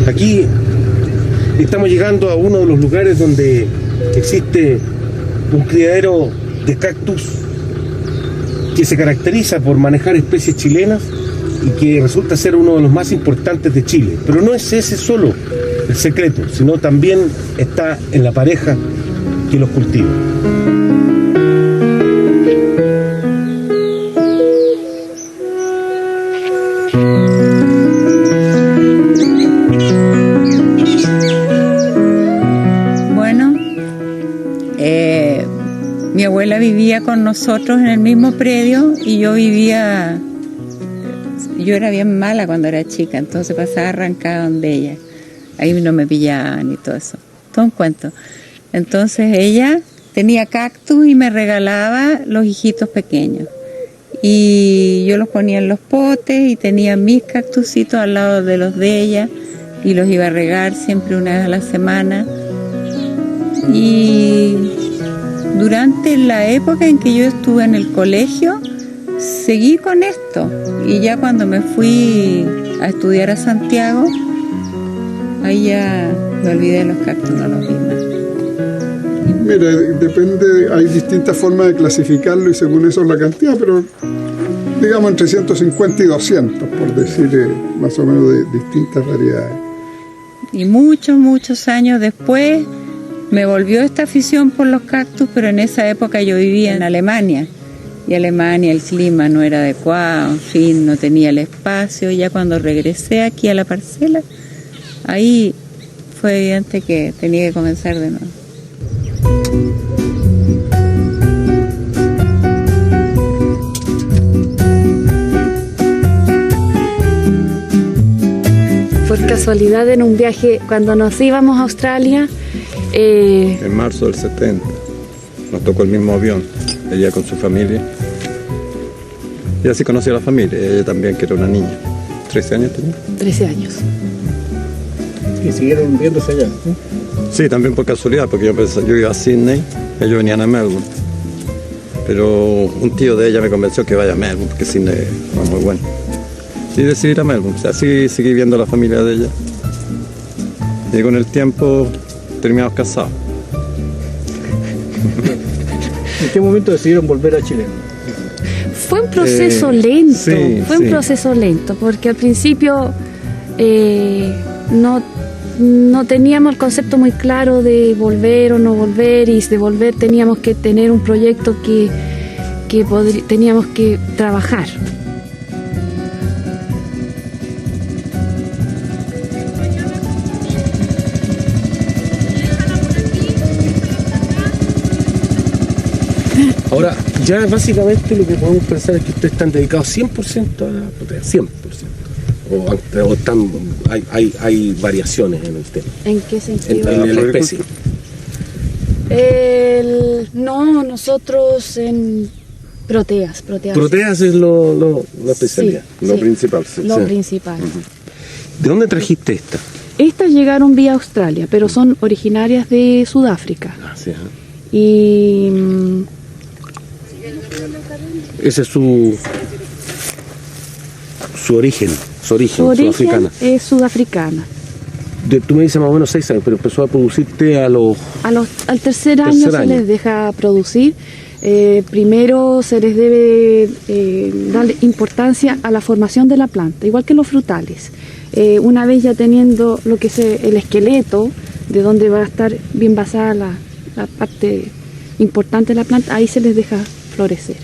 Aquí estamos llegando a uno de los lugares donde existe un criadero de cactus que se caracteriza por manejar especies chilenas y que resulta ser uno de los más importantes de Chile. Pero no es ese solo el secreto, sino también está en la pareja que los cultiva. Mi abuela vivía con nosotros en el mismo predio y yo era bien mala cuando era chica, entonces pasaba arrancada donde ella. Ahí no me pillaban y todo eso, todo un cuento. Entonces ella tenía cactus y me regalaba los hijitos pequeños. Y yo los ponía en los potes y tenía mis cactusitos al lado de los de ella y los iba a regar siempre una vez a la semana. Y durante la época en que yo estuve en el colegio, seguí con esto. Y ya cuando me fui a estudiar a Santiago, ahí ya me olvidé de los cactus, no los vi más. Mira, depende, hay distintas formas de clasificarlo y según eso la cantidad, pero digamos entre 150 y 200, por decir más o menos de distintas variedades. Y muchos años después me volvió esta afición por los cactus, pero en esa época yo vivía en Alemania. Y Alemania el clima no era adecuado, en fin, no tenía el espacio. Y ya cuando regresé aquí a la parcela, ahí fue evidente que tenía que comenzar de nuevo. Por casualidad, en un viaje, cuando nos íbamos a Australia, en marzo del 70, nos tocó el mismo avión, ella con su familia. Y así conocí a la familia, ella también, que era una niña. 13 años tenía. 13 años. ¿Y siguieron viéndose allá? Sí, también por casualidad, porque yo iba a Sydney, ellos venían a Melbourne. Pero un tío de ella me convenció que vaya a Melbourne, porque Sydney es muy bueno. Y decidí ir a Melbourne, o sea, así seguí viendo a la familia de ella. Y con el tiempo terminamos casados. ¿En qué momento decidieron volver a Chile? Fue un proceso lento, sí, fue un proceso lento, porque al principio no teníamos el concepto muy claro de volver o no volver, y de volver teníamos que tener un proyecto que teníamos que trabajar. Ahora, ya básicamente lo que podemos pensar es que ustedes están dedicados 100% a la protea, 100%. O están, hay variaciones en el tema. ¿En qué sentido? En la especie. No, nosotros en proteas. Proteas es la especialidad. Sí, Lo principal, sí. Lo principal. ¿De dónde trajiste esta? Estas llegaron vía Australia, pero son originarias de Sudáfrica. Ah, sí, ajá. Y Ese es su origen, sudafricana. es sudafricana. Tú me dices más o menos 6 años, pero empezó a producirte al tercer año se les deja producir. Primero se les debe dar importancia a la formación de la planta, igual que los frutales. Una vez ya teniendo lo que es el esqueleto, de donde va a estar bien basada la parte importante de la planta, ahí se les deja florecer.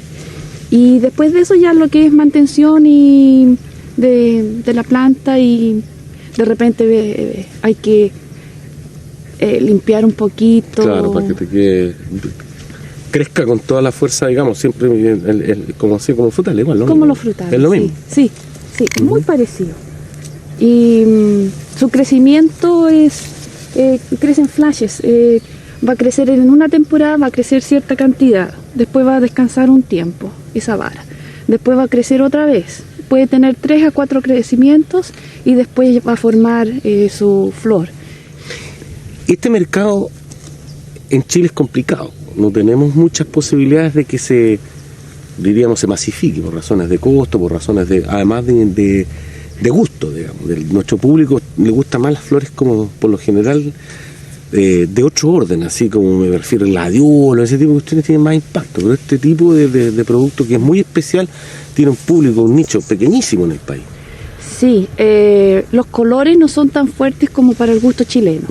Y después de eso ya lo que es mantención y de la planta, y de repente hay que limpiar un poquito. Claro, para que crezca con toda la fuerza, digamos, siempre como así, como frutales, igual, ¿no? Como los frutales. Es lo mismo. Sí, muy parecido. Y su crecimiento crece en flashes. Va a crecer en una temporada, va a crecer cierta cantidad, después va a descansar un tiempo esa vara, después va a crecer otra vez, puede tener 3 a 4 crecimientos y después va a formar su flor. Este mercado en Chile es complicado, no tenemos muchas posibilidades de que se masifique por razones de costo, por razones además de gusto, digamos. Nuestro público le gusta más las flores como por lo general de otro orden, así como me refiero al gladiolo, ese tipo de cuestiones tienen más impacto, pero este tipo de producto que es muy especial tiene un público, un nicho pequeñísimo en el país. Sí, los colores no son tan fuertes como para el gusto chileno.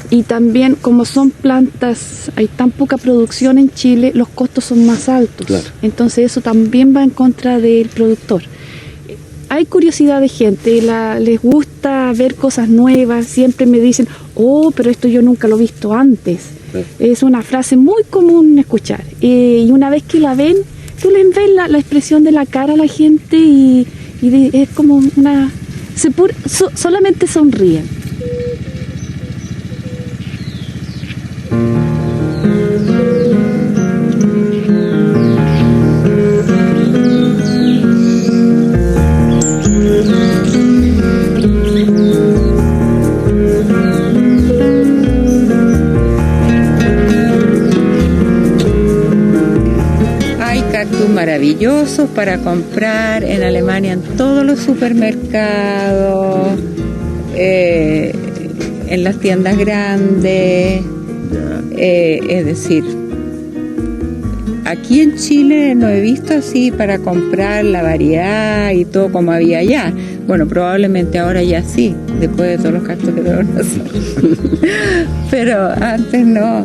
Y también como son plantas, hay tan poca producción en Chile, los costos son más altos. Claro. Entonces eso también va en contra del productor. Hay curiosidad de gente, les gusta ver cosas nuevas, siempre me dicen, pero esto yo nunca lo he visto antes. Sí. Es una frase muy común escuchar. Y una vez que la ven, tú les ves la expresión de la cara a la gente y es como solamente sonríen. Maravillosos para comprar en Alemania en todos los supermercados, en las tiendas grandes, es decir, aquí en Chile no he visto así para comprar la variedad y todo como había allá. Bueno, probablemente ahora ya sí, después de todos los gastos que dieron nosotros. Pero antes no,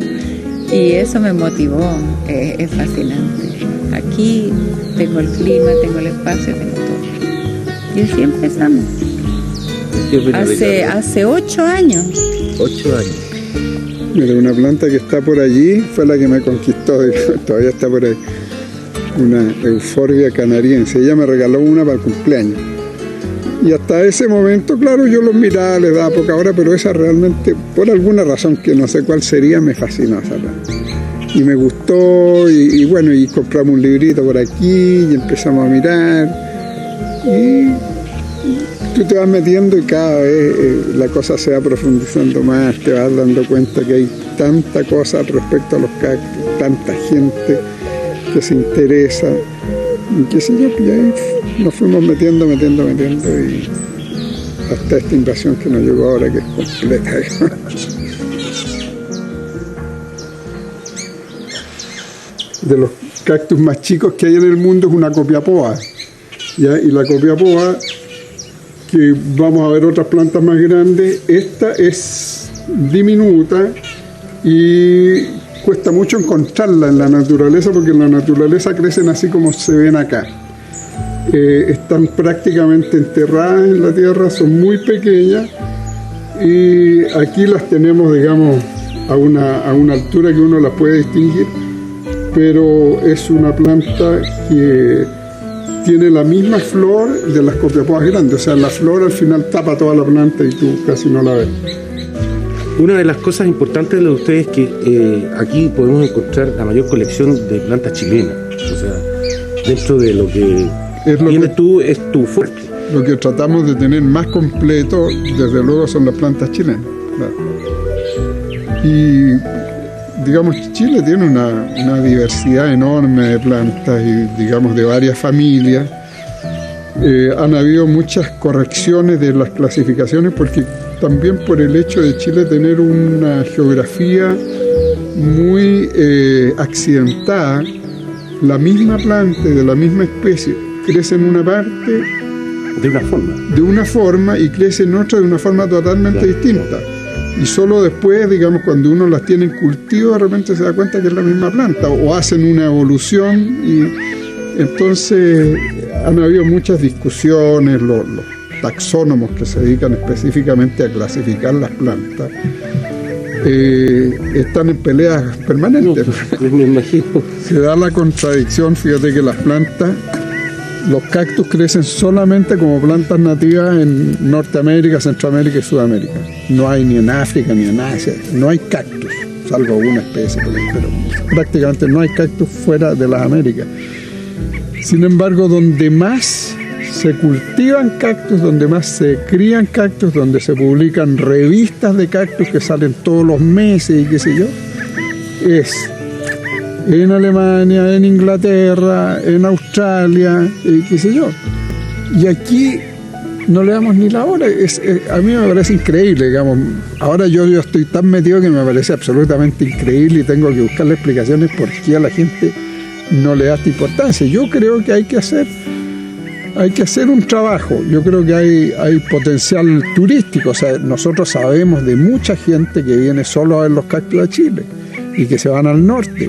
y eso me motivó, es fascinante. Aquí tengo el clima, tengo el espacio, tengo todo. Y así empezamos. Hace 8 años. 8 años. Mira, una planta que está por allí fue la que me conquistó, todavía está por ahí. Una Euphorbia canariense. Ella me regaló una para el cumpleaños. Y hasta ese momento, claro, yo los miraba, les daba poca hora, pero esa realmente, por alguna razón que no sé cuál sería, me fascinó esa planta. Y me gustó, y bueno, y compramos un librito por aquí, y empezamos a mirar, y tú te vas metiendo y cada vez la cosa se va profundizando más, te vas dando cuenta que hay tanta cosa al respecto a los cactus, tanta gente que se interesa, y qué sé yo, y ahí nos fuimos metiendo, y hasta esta invasión que nos llegó ahora, que es completa. De los cactus más chicos que hay en el mundo es una copiapoa, ¿ya? Y la copiapoa, que vamos a ver otras plantas más grandes, esta es diminuta y cuesta mucho encontrarla en la naturaleza, porque en la naturaleza crecen así como se ven acá. Están prácticamente enterradas en la tierra, son muy pequeñas, y aquí las tenemos, digamos, a una altura que uno las puede distinguir, pero es una planta que tiene la misma flor de las copiapoas grandes, o sea, la flor al final tapa toda la planta y tú casi no la ves. Una de las cosas importantes de lo de ustedes es que aquí podemos encontrar la mayor colección de plantas chilenas, o sea, dentro de lo que tienes tú es tu fuerte. Lo que tratamos de tener más completo, desde luego, son las plantas chilenas. Claro. Y digamos, Chile tiene una diversidad enorme de plantas y, digamos, de varias familias. Han habido muchas correcciones de las clasificaciones, porque también por el hecho de Chile tener una geografía muy accidentada, la misma planta de la misma especie crece en una parte de una forma y crece en otra de una forma totalmente distinta. y solo después, digamos, cuando uno las tiene en cultivo, de repente se da cuenta que es la misma planta, o hacen una evolución, y entonces han habido muchas discusiones. Los taxónomos que se dedican específicamente a clasificar las plantas están en peleas permanentes. No, me imagino. Se da la contradicción, fíjate que las plantas, los cactus crecen solamente como plantas nativas en Norteamérica, Centroamérica y Sudamérica. No hay ni en África ni en Asia, no hay cactus, salvo alguna especie, pero prácticamente no hay cactus fuera de las Américas. Sin embargo, donde más se cultivan cactus, donde más se crían cactus, donde se publican revistas de cactus que salen todos los meses y qué sé yo, es en Alemania, en Inglaterra, en Australia, qué sé yo. Y aquí no le damos ni la hora. A mí me parece increíble, digamos. Ahora yo estoy tan metido que me parece absolutamente increíble y tengo que buscarle explicaciones por qué a la gente no le da esta importancia. Yo creo que hay que hacer un trabajo. Yo creo que hay potencial turístico. O sea, nosotros sabemos de mucha gente que viene solo a ver los cactus de Chile y que se van al norte.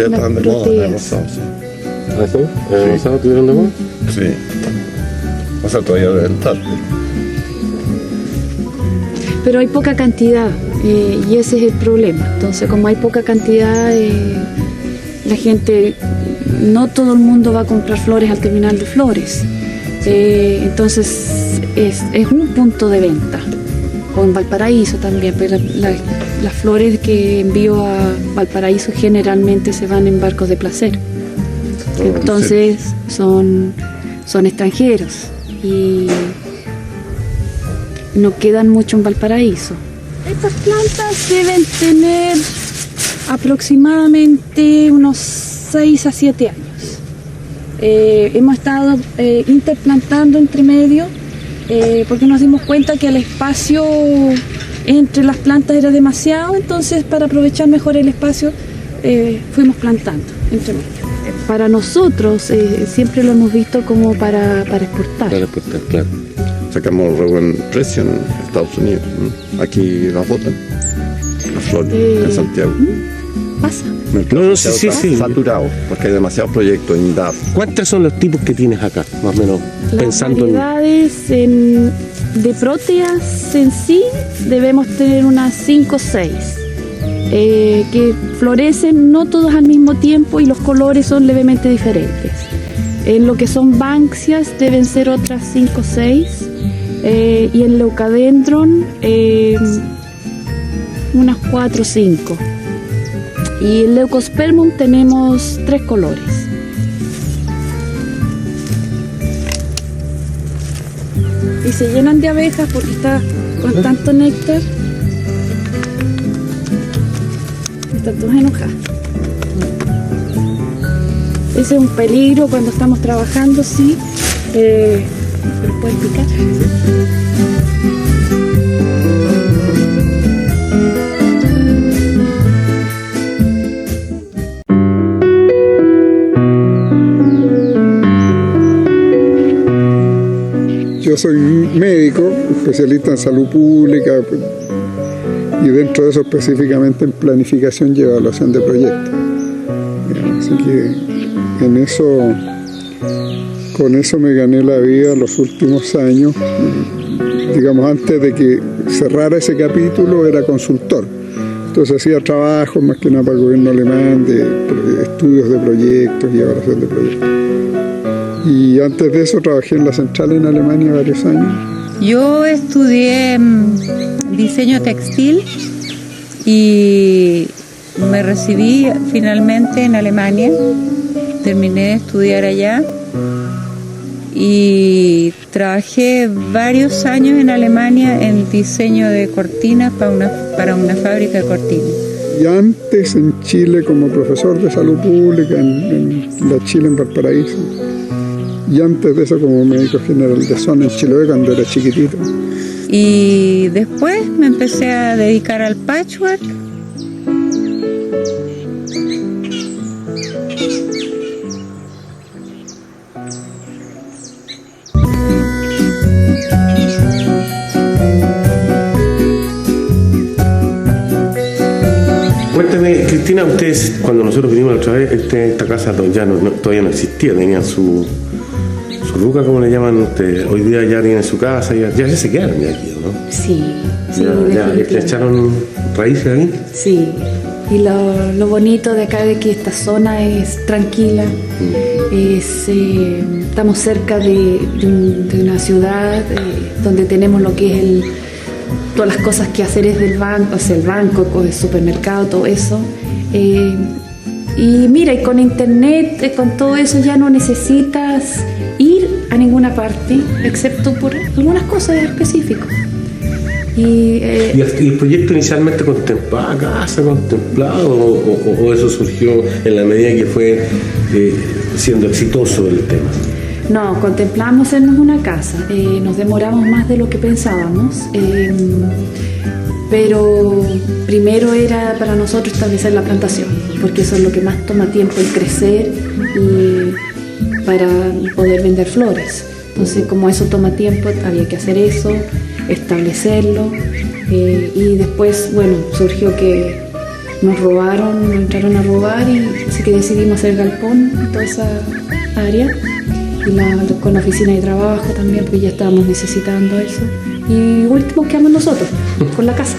Están de moda, de rosado, sí. ¿Ah, sí? ¿El rosado tuvieron de moda? Sí. O sea, todavía deben estar. Pero hay poca cantidad y ese es el problema. Entonces, como hay poca cantidad, la gente, no todo el mundo va a comprar flores al terminal de flores. Entonces, es un punto de venta. O en Valparaíso también, pero las flores que envío a Valparaíso generalmente se van en barcos de placer. Entonces son extranjeros y no quedan mucho en Valparaíso. Estas plantas deben tener aproximadamente unos 6 a 7 años. Hemos estado interplantando entre medio porque nos dimos cuenta que el espacio entre las plantas era demasiado, entonces para aprovechar mejor el espacio fuimos plantando entre medio. Para nosotros siempre lo hemos visto como para exportar. Para exportar, claro. Sacamos re buen precio en Estados Unidos, ¿no? Aquí las botan, las flores, en Santiago. Pasa. No, sí. Saturado, porque hay demasiados proyectos en DAF. ¿Cuántos son los tipos que tienes acá, más o menos, Las pensando variedades de próteas en sí debemos tener unas 5 o 6 que florecen no todos al mismo tiempo y los colores son levemente diferentes. En lo que son banksias deben ser otras 5 o 6 y en leucadendron unas 4 o 5. Y en leucospermum tenemos 3 colores. Y se llenan de abejas porque está con tanto néctar. Están todas enojadas. Ese es un peligro cuando estamos trabajando, sí. Pero pueden picar. Yo soy médico, especialista en salud pública y dentro de eso específicamente en planificación y evaluación de proyectos. Así que con eso me gané la vida los últimos años. Digamos, antes de que cerrara ese capítulo era consultor. Entonces hacía trabajos más que nada para el gobierno alemán de estudios de proyectos y evaluación de proyectos. Y antes de eso trabajé en la central en Alemania varios años. Yo estudié diseño textil y me recibí finalmente en Alemania. Terminé de estudiar allá y trabajé varios años en Alemania en diseño de cortinas para una fábrica de cortinas. Y antes en Chile como profesor de salud pública en la Chile en Valparaíso. Y antes de eso como médico general de zona en Chiloé cuando era chiquitito. Y después me empecé a dedicar al patchwork. Cuéntame, Cristina, ustedes, cuando nosotros vinimos la otra vez, esta casa ya todavía no existía, tenían su ruca, como le llaman ustedes. Hoy día ya tienen su casa, ya se quedaron ya aquí, ¿no? Sí, sí. Ya le echaron raíces ahí. Sí, y lo bonito de acá de que esta zona es tranquila, estamos cerca de una ciudad donde tenemos lo que es todas las cosas que hacer es del banco, o sea, el banco, el supermercado, todo eso. Y mira, y con internet, con todo eso ya no necesitas ir a ninguna parte, excepto por algunas cosas específicas. ¿Y el proyecto inicialmente contemplaba casa, o eso surgió en la medida que fue siendo exitoso el tema? No, contemplamos en una casa, nos demoramos más de lo que pensábamos, pero primero era para nosotros establecer la plantación, porque eso es lo que más toma tiempo en crecer y para poder vender flores. Entonces, como eso toma tiempo, había que hacer eso, establecerlo, y después, bueno, surgió que nos entraron a robar, y así que decidimos hacer galpón en toda esa área. Y con la oficina de trabajo también, porque ya estábamos necesitando eso. Y último quedamos nosotros, con la casa.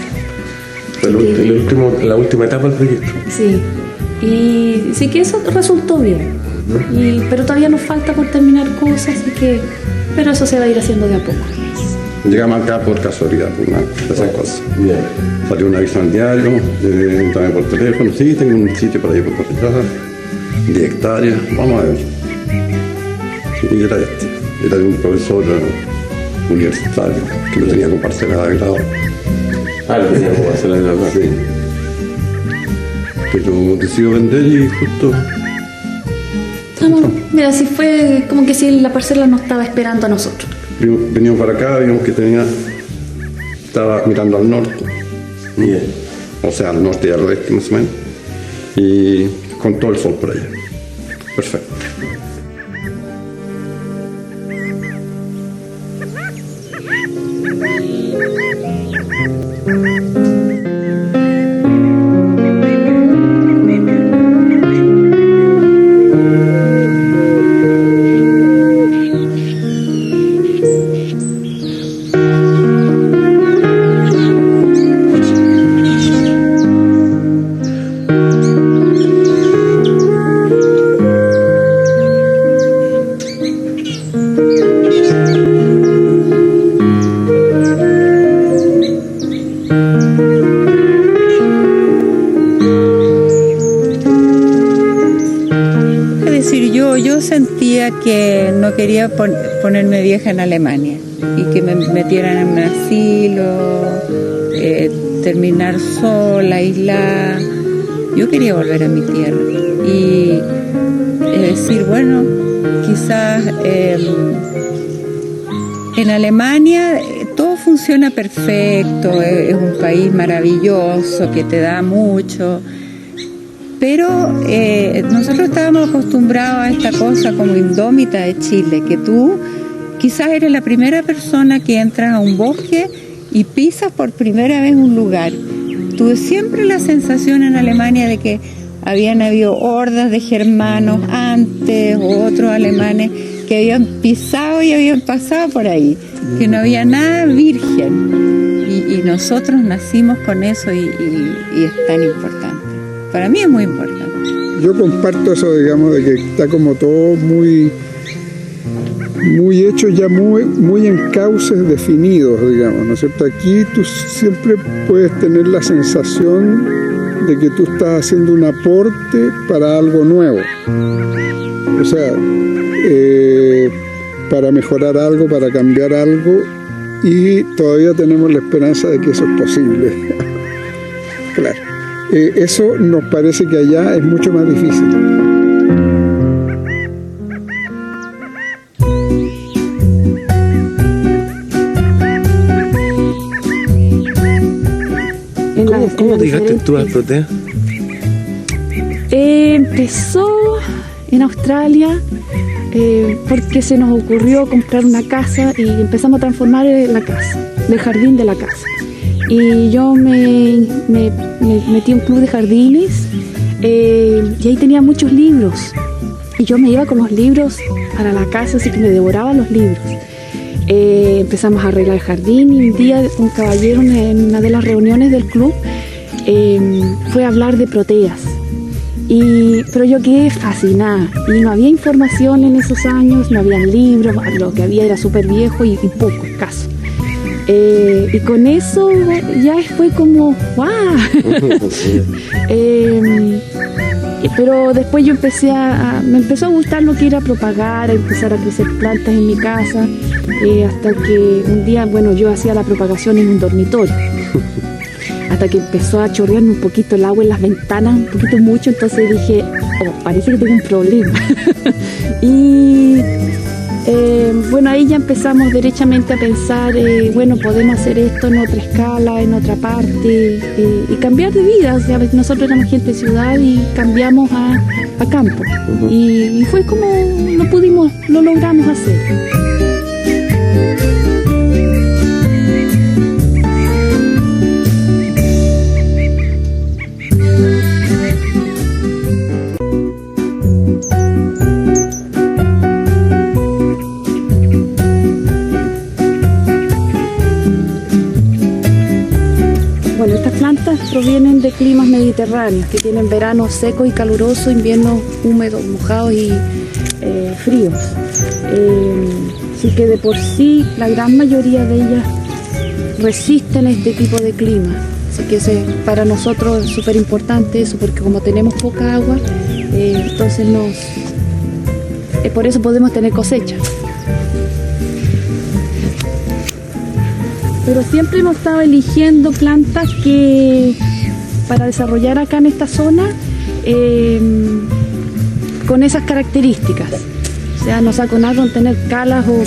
La última etapa del proyecto. Sí, y sí que eso resultó bien. Pero todavía nos falta por terminar cosas, pero eso se va a ir haciendo de a poco. Llegamos acá por casualidad, por una de esas cosas. Bien. Salió un aviso en el diario, llamé por teléfono, sí, tengo un sitio para ir por allá, 10 hectáreas, vamos a ver. Y era de un profesor universitario que lo tenía con parcela de grado. Lo tenía con parcela de grado. Sí. Pero decidió vender y justo... Mira, así fue como que si la parcela no estaba esperando a nosotros. Veníamos para acá, vimos que estaba mirando al norte. Bien. O sea, al norte y al oeste más o menos. Y con todo el sol por allá. Perfecto. Yo sentía que no quería ponerme vieja en Alemania y que me metieran en un asilo, terminar sola, aislada. Yo quería volver a mi tierra y decir, bueno, quizás en Alemania todo funciona perfecto, es un país maravilloso que te da mucho. Pero nosotros estábamos acostumbrados a esta cosa como indómita de Chile, que tú quizás eres la primera persona que entras a un bosque y pisas por primera vez un lugar. Tuve siempre la sensación en Alemania de que habían habido hordas de germanos antes o otros alemanes que habían pisado y habían pasado por ahí, que no había nada virgen. Y nosotros nacimos con eso y es tan importante. Para mí es muy importante. Yo comparto eso, digamos, de que está como todo muy hecho ya muy en cauces definidos, digamos, ¿no es cierto? Aquí tú siempre puedes tener la sensación de que tú estás haciendo un aporte para algo nuevo. O sea, para mejorar algo, para cambiar algo, y todavía tenemos la esperanza de que eso es posible. Claro, eso nos parece que allá es mucho más difícil. ¿Cómo llegaste tú a Protea? Empezó en Australia porque se nos ocurrió comprar una casa y empezamos a transformar la casa, el jardín de la casa. Y yo me metí en un club de jardines y ahí tenía muchos libros. Y yo me iba con los libros para la casa, así que me devoraba los libros. Empezamos a arreglar el jardín y un día un caballero en una de las reuniones del club fue a hablar de proteas. Pero yo quedé fascinada y no había información en esos años, no había libros, lo que había era súper viejo y poco, escaso. Y con eso ya fue como ¡guau! Pero después yo me empezó a gustar lo que era propagar, a empezar a crecer plantas en mi casa, hasta que un día, bueno, yo hacía la propagación en un dormitorio. Hasta que empezó a chorrearme un poquito el agua en las ventanas, un poquito mucho, entonces dije, parece que tengo un problema. Y bueno, ahí ya empezamos derechamente a pensar, bueno, podemos hacer esto en otra escala, en otra parte, y cambiar de vida. O sea, nosotros éramos gente de ciudad y cambiamos a campo. Y fue como lo logramos hacer. Bueno, estas plantas provienen de climas mediterráneos, que tienen veranos secos y calurosos, inviernos húmedos, mojados y fríos. Así que de por sí la gran mayoría de ellas resisten este tipo de clima. Así que para nosotros es súper importante eso, porque como tenemos poca agua, entonces por eso podemos tener cosecha. Pero siempre hemos estado eligiendo plantas para desarrollar acá en esta zona con esas características. O sea, no saco nada con tener calas o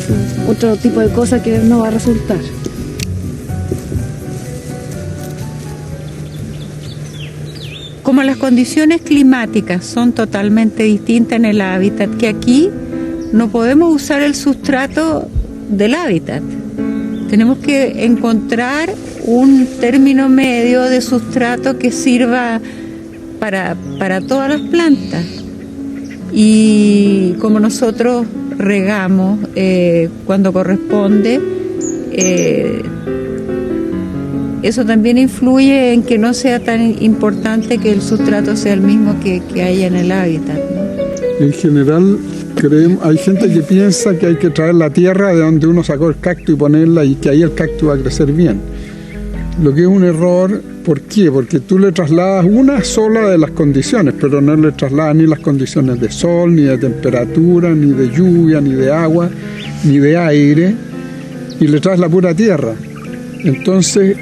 otro tipo de cosas que no va a resultar. Como las condiciones climáticas son totalmente distintas en el hábitat, que aquí no podemos usar el sustrato del hábitat. Tenemos que encontrar un término medio de sustrato que sirva para todas las plantas. Y como nosotros regamos cuando corresponde, eso también influye en que no sea tan importante que el sustrato sea el mismo que haya en el hábitat, ¿no? En general, hay gente que piensa que hay que traer la tierra de donde uno sacó el cactus y ponerla y que ahí el cactus va a crecer bien. Lo que es un error, ¿por qué? Porque tú le trasladas una sola de las condiciones, pero no le trasladas ni las condiciones de sol, ni de temperatura, ni de lluvia, ni de agua, ni de aire, y le traes la pura tierra. Entonces,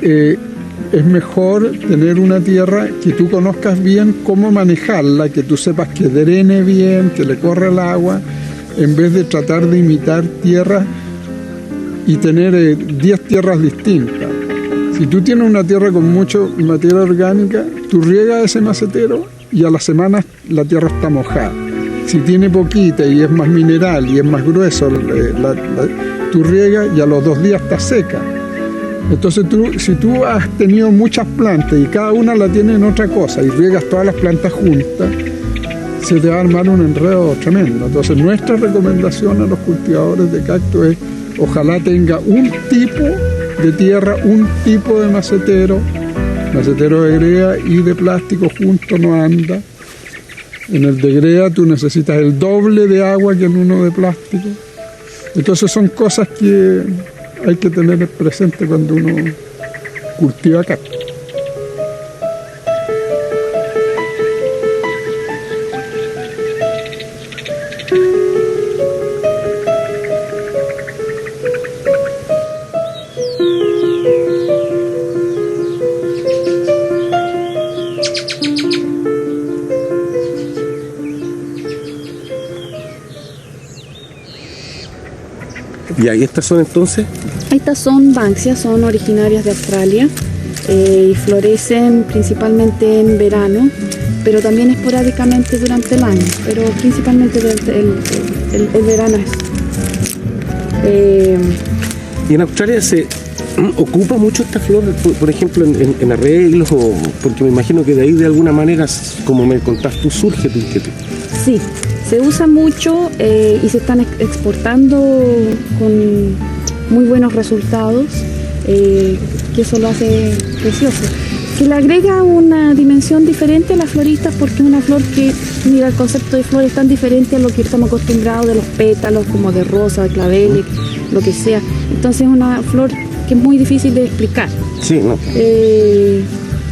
es mejor tener una tierra que tú conozcas bien cómo manejarla, que tú sepas que drene bien, que le corre el agua, en vez de tratar de imitar tierra y tener 10 tierras distintas. Si tú tienes una tierra con mucha materia orgánica, tú riegas ese macetero y a las semanas la tierra está mojada. Si tiene poquita y es más mineral y es más grueso, tú riegas y a los 2 días está seca. Entonces si tú has tenido muchas plantas y cada una la tiene en otra cosa y riegas todas las plantas juntas, se te va a armar un enredo tremendo. Entonces nuestra recomendación a los cultivadores de cactus es ojalá tenga un tipo de tierra, un tipo de macetero de greda y de plástico junto no anda. En el de greda tú necesitas el doble de agua que en uno de plástico. Entonces son cosas que hay que tener presente cuando uno cultiva cactus. Ya, ¿y estas son entonces? Estas son Banksia, son originarias de Australia y florecen principalmente en verano, pero también esporádicamente durante el año, pero principalmente durante el verano es. ¿Y en Australia se ocupa mucho esta flor, por ejemplo, en arreglos? Porque me imagino que de ahí de alguna manera, como me contaste tú, surge tu inquietud. Sí, se usa mucho y se están exportando con muy buenos resultados, que eso lo hace precioso. Que le agrega una dimensión diferente a las floristas, porque es una flor que, mira, el concepto de flor es tan diferente a lo que estamos acostumbrados de los pétalos, como de rosa, de clavel, lo que sea. Entonces es una flor que es muy difícil de explicar. Sí, ¿no?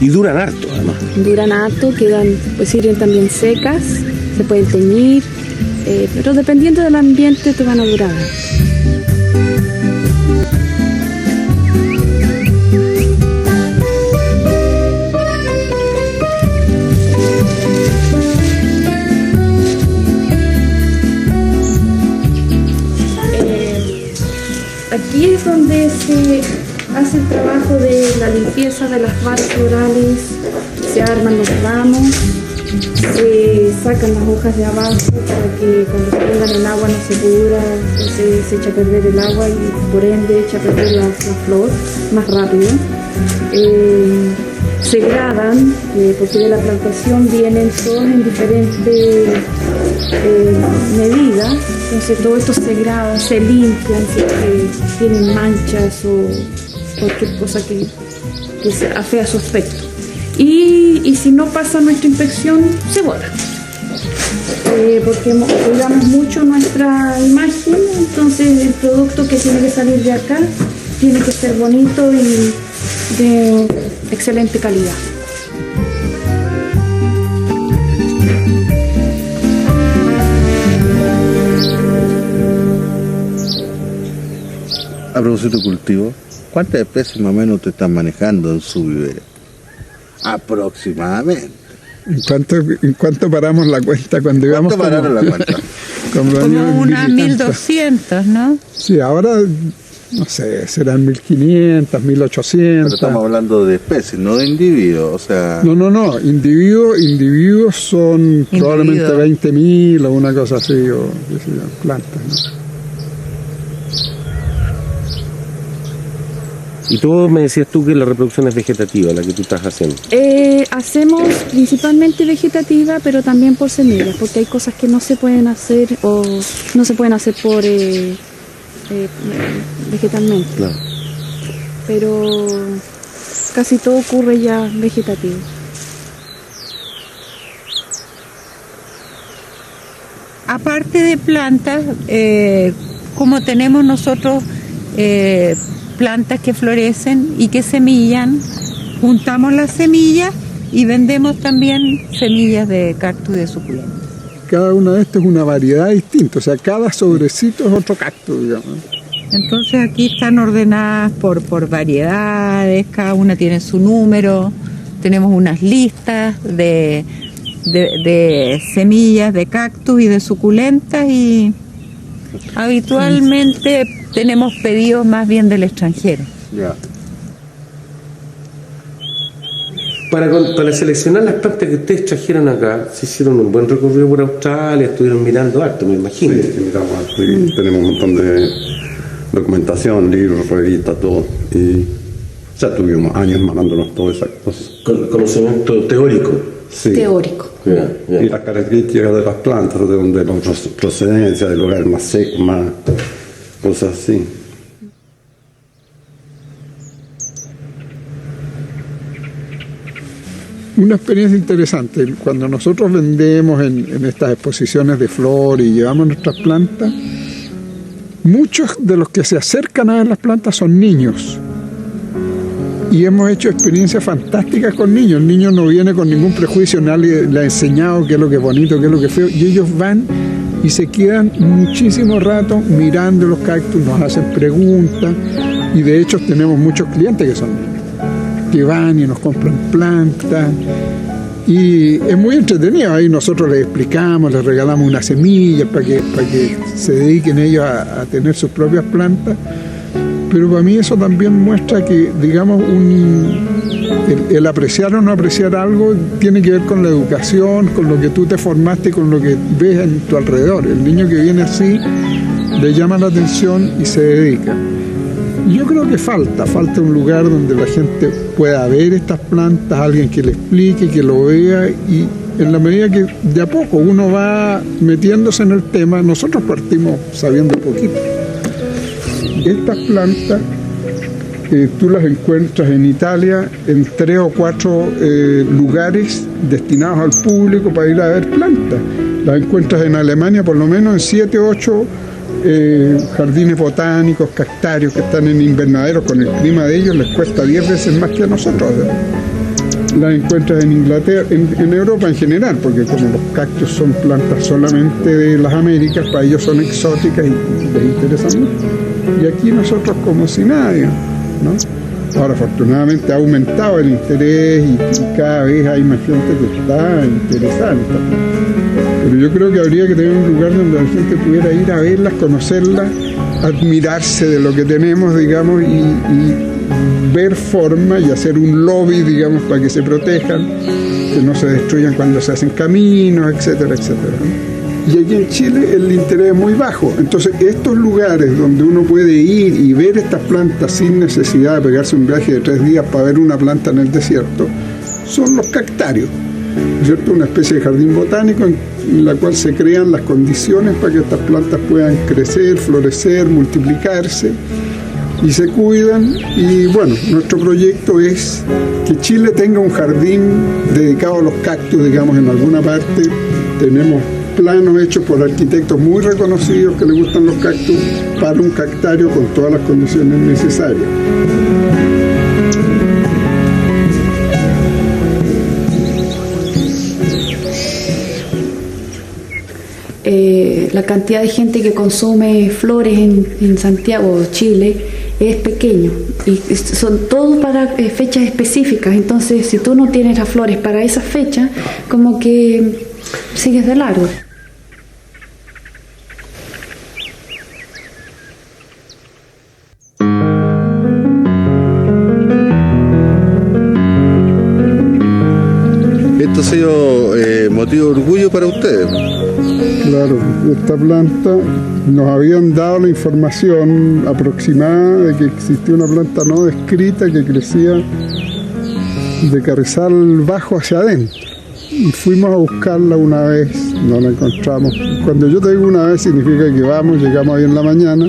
Y duran harto, además. Duran harto, pues sirven también secas, se pueden teñir, pero dependiendo del ambiente te van a durar. Aquí es donde se hace el trabajo de la limpieza de las varas florales, se arman los ramos, se sacan las hojas de abajo para que cuando se pongan en agua no se pudra, se echa a perder el agua y por ende echa a perder la flor más rápido. Se gradan, porque de la plantación vienen todos en diferentes medidas, entonces todo esto se grada, se limpian si es que tienen manchas o cualquier cosa que afea su aspecto. Y si no pasa nuestra inspección, se bota. Porque cuidamos mucho nuestra imagen, entonces el producto que tiene que salir de acá tiene que ser bonito y de excelente calidad. A propósito de cultivo, ¿cuántas especies más o menos te están manejando en su vivero? Aproximadamente. ¿En cuánto paramos la cuenta cuando íbamos? ¿Cuánto pararon la cuenta? Como unas 1200, ¿no? Sí, ahora, no sé, serán 1500, 1800. Pero estamos hablando de especies, no de individuos, o sea... No, individuos son probablemente 20.000 o una cosa así, o qué sé yo, plantas, ¿no? Y tú me decías tú que la reproducción es vegetativa, la que tú estás haciendo. Hacemos principalmente vegetativa, pero también por semillas, porque hay cosas que no se pueden hacer o no se pueden hacer por vegetalmente. Claro. Pero casi todo ocurre ya vegetativo. Aparte de plantas, como tenemos nosotros plantas que florecen y que semillan, juntamos las semillas y vendemos también semillas de cactus y de suculentas. Cada una de estas es una variedad distinta, o sea, cada sobrecito es otro cactus, digamos. Entonces aquí están ordenadas por variedades, cada una tiene su número, tenemos unas listas de semillas de cactus y de suculentas y habitualmente tenemos pedidos más bien del extranjero. Ya. Para seleccionar las plantas que ustedes trajeron acá, se hicieron un buen recorrido por Australia, estuvieron mirando harto, me imagino. Sí, miramos harto y tenemos un montón de documentación, libros, revistas, todo. Y ya tuvimos años mandándonos todas esas cosas. Conocimiento teórico. Sí. Teórico. Y las características de las plantas, de donde la procedencia, del lugar más seco, más cosas así. Una experiencia interesante, cuando nosotros vendemos en estas exposiciones de flor y llevamos nuestras plantas, muchos de los que se acercan a ver las plantas son niños. Y hemos hecho experiencias fantásticas con niños. El niño no viene con ningún prejuicio, nadie le ha enseñado qué es lo que es bonito, qué es lo que es feo. Y ellos van y se quedan muchísimo rato mirando los cactus, nos hacen preguntas. Y de hecho tenemos muchos clientes que son niños, que van y nos compran plantas. Y es muy entretenido, ahí nosotros les explicamos, les regalamos unas semillas para que se dediquen ellos a tener sus propias plantas. Pero para mí eso también muestra que, digamos, el apreciar o no apreciar algo tiene que ver con la educación, con lo que tú te formaste, con lo que ves en tu alrededor. El niño que viene así le llama la atención y se dedica. Yo creo que falta un lugar donde la gente pueda ver estas plantas, alguien que le explique, que lo vea, y en la medida que de a poco uno va metiéndose en el tema, nosotros partimos sabiendo poquito. Estas plantas tú las encuentras en Italia en 3 o 4 lugares destinados al público para ir a ver plantas. Las encuentras en Alemania por lo menos en 7 o 8 jardines botánicos, cactarios que están en invernaderos. Con el clima de ellos les cuesta 10 veces más que a nosotros. Las encuentras en Inglaterra, en Europa en general, porque como los cactus son plantas solamente de las Américas, para ellos son exóticas y les interesan mucho. Y aquí nosotros como si nadie, ¿no? Ahora afortunadamente ha aumentado el interés y cada vez hay más gente que está interesada en esta planta. Pero yo creo que habría que tener un lugar donde la gente pudiera ir a verlas, conocerlas, admirarse de lo que tenemos, digamos, y ver forma y hacer un lobby, digamos, para que se protejan, que no se destruyan cuando se hacen caminos, etcétera, etcétera, ¿no? Y aquí en Chile el interés es muy bajo. Entonces estos lugares donde uno puede ir y ver estas plantas sin necesidad de pegarse un viaje de 3 días para ver una planta en el desierto, son los cactarios, ¿cierto? Una especie de jardín botánico en la cual se crean las condiciones para que estas plantas puedan crecer, florecer, multiplicarse y se cuidan. Y bueno, nuestro proyecto es que Chile tenga un jardín dedicado a los cactus, digamos, en alguna parte. Tenemos planos hechos por arquitectos muy reconocidos que les gustan los cactus para un cactario con todas las condiciones necesarias. La cantidad de gente que consume flores en Santiago, Chile, es pequeño y son todos para fechas específicas. Entonces, si tú no tienes las flores para esa fecha, como que sigues de largo. ¿Esto ha sido motivo de orgullo para ustedes? Claro, esta planta nos habían dado la información aproximada de que existía una planta no descrita que crecía de Carrizal bajo hacia adentro. Y fuimos a buscarla una vez, no la encontramos. Cuando yo te digo una vez significa que vamos, llegamos ahí en la mañana,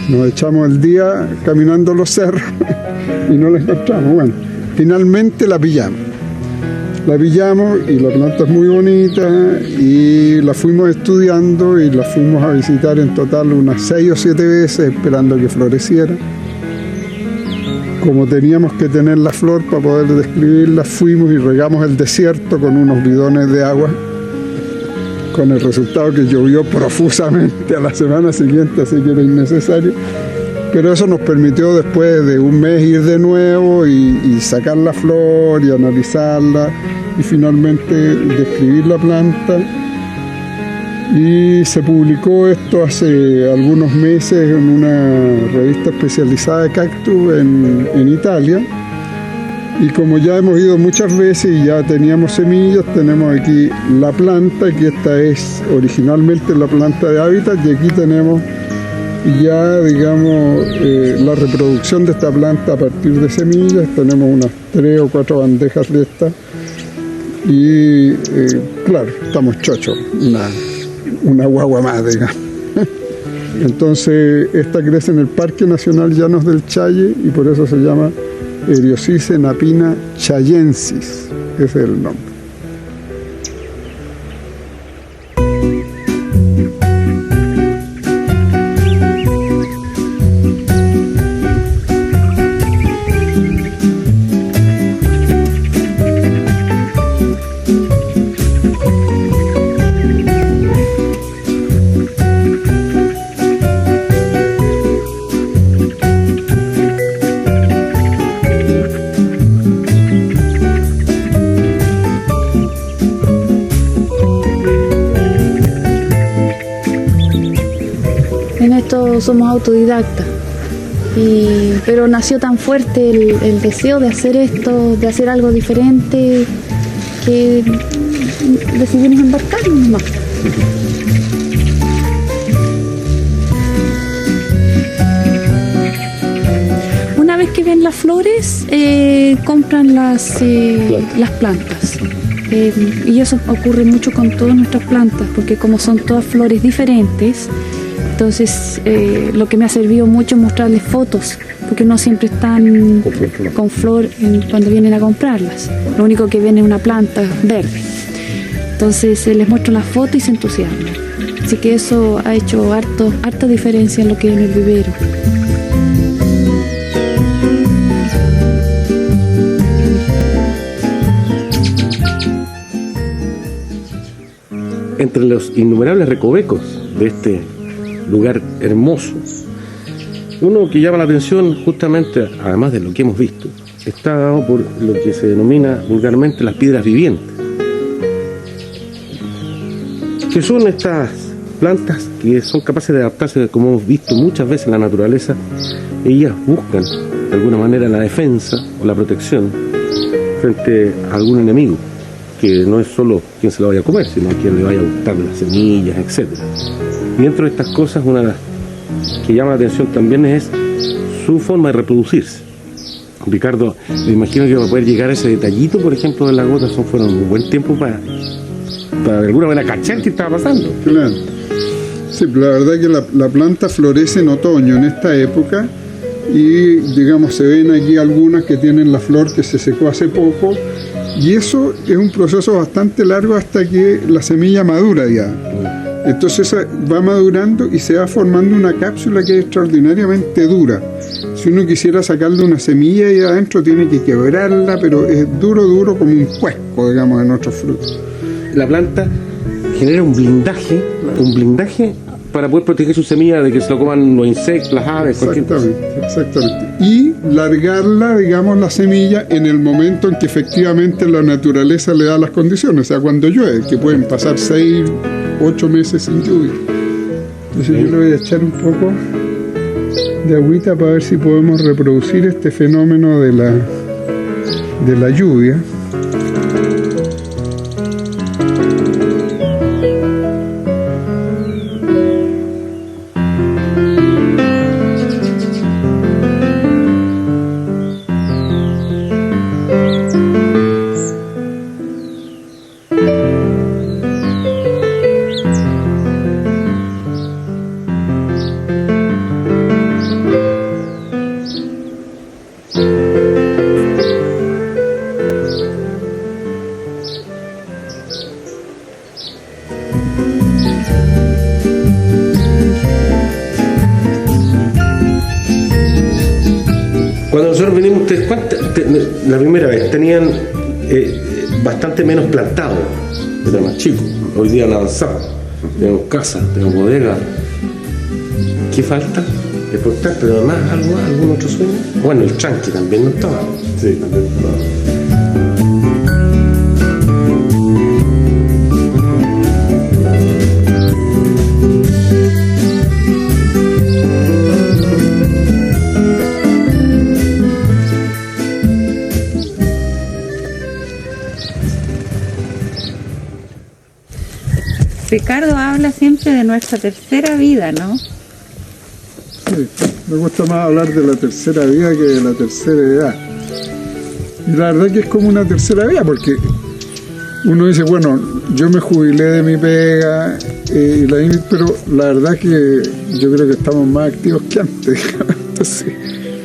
nos echamos el día caminando los cerros y no la encontramos. Bueno, finalmente la pillamos. La pillamos y la planta es muy bonita y la fuimos estudiando y la fuimos a visitar en total unas 6 o 7 veces esperando que floreciera. Como teníamos que tener la flor para poder describirla, fuimos y regamos el desierto con unos bidones de agua, con el resultado que llovió profusamente a la semana siguiente, así que era innecesario. Pero eso nos permitió después de un mes ir de nuevo y sacar la flor y analizarla y finalmente describir la planta. Y se publicó esto hace algunos meses en una revista especializada de cactus en Italia. Y como ya hemos ido muchas veces y ya teníamos semillas, tenemos aquí la planta, que esta es originalmente la planta de hábitat, y aquí tenemos ya, digamos, la reproducción de esta planta a partir de semillas. Tenemos unas 3 o 4 bandejas de estas y claro, estamos chochos, una guagua más, digamos. Entonces esta crece en el Parque Nacional Llanos del Challe y por eso se llama Eriophyce napina chayensis, ese es el nombre. nosotros somos autodidactas. Pero nació tan fuerte el deseo de hacer esto, de hacer algo diferente, que decidimos embarcarnos nomás. Una vez que ven las flores, compran las plantas. Y eso ocurre mucho con todas nuestras plantas, porque como son todas flores diferentes, entonces lo que me ha servido mucho es mostrarles fotos, porque no siempre están con flor cuando vienen a comprarlas. Lo único que ven es una planta verde. Entonces les muestro las fotos y se entusiasman. Así que eso ha hecho harta diferencia en lo que es en el vivero. Entre los innumerables recovecos de este lugar hermoso, uno que llama la atención justamente, además de lo que hemos visto, está dado por lo que se denomina vulgarmente las piedras vivientes, que son estas plantas que son capaces de adaptarse, como hemos visto muchas veces en la naturaleza. Ellas buscan de alguna manera la defensa o la protección frente a algún enemigo, que no es solo quien se lo vaya a comer, sino quien le vaya a gustar las semillas, etc. Y dentro de estas cosas, una de las que llama la atención también es su forma de reproducirse. Ricardo, me imagino que va a poder llegar a ese detallito, por ejemplo, de las gotas, fueron un buen tiempo para de alguna manera cachar qué estaba pasando. Claro. Sí, la verdad es que la planta florece en otoño, en esta época, y digamos se ven aquí algunas que tienen la flor que se secó hace poco, y eso es un proceso bastante largo hasta que la semilla madura ya. Entonces va madurando y se va formando una cápsula que es extraordinariamente dura. Si uno quisiera sacarle una semilla ahí adentro tiene que quebrarla, pero es duro como un cuesco, digamos, en nuestros frutos. La planta genera un blindaje para poder proteger su semilla de que se lo coman los insectos, las aves, exactamente. Y largarla, digamos, la semilla en el momento en que efectivamente la naturaleza le da las condiciones, o sea, cuando llueve, que pueden pasar 6, 8 meses sin lluvia. Entonces yo le voy a echar un poco de agüita para ver si podemos reproducir este fenómeno de la lluvia. Cuando nosotros venimos, la primera vez tenían bastante menos plantado, eran más chicos. Hoy día han avanzado, tenemos casas, tenemos bodegas. ¿Qué falta? Exportar, pero además algún otro sueño. Bueno, el tranqui también no estaba. Sí, también estaba. Ricardo habla siempre de nuestra tercera vida, ¿no? Sí, me gusta más hablar de la tercera vida que de la tercera edad. Y la verdad que es como una tercera vida, porque uno dice, bueno, yo me jubilé de mi pega, pero la verdad que yo creo que estamos más activos que antes. Entonces,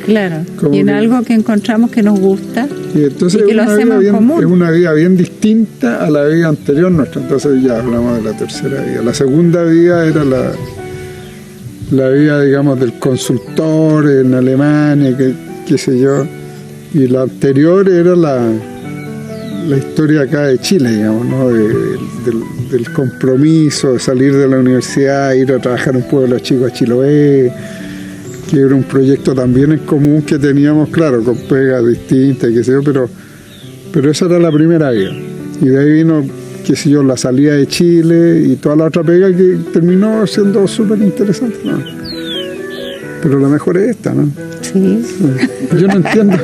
claro, y en algo que encontramos que nos gusta y entonces y que lo hacemos común. Es una vida bien distinta a la vida anterior nuestra, entonces ya hablamos de la tercera vida. La segunda vida era la vida, digamos, del consultor en Alemania, qué sé yo, y la anterior era la historia acá de Chile, digamos, ¿no? Del compromiso, de salir de la universidad, ir a trabajar en un pueblo chico a Chiloé, que era un proyecto también en común que teníamos, claro, con pegas distintas, qué sé yo, pero esa era la primera vida. Y de ahí vino, qué sé yo, la salida de Chile y toda la otra pega que terminó siendo súper interesante, ¿no? Pero la mejor es esta, ¿no? Sí. Yo no entiendo.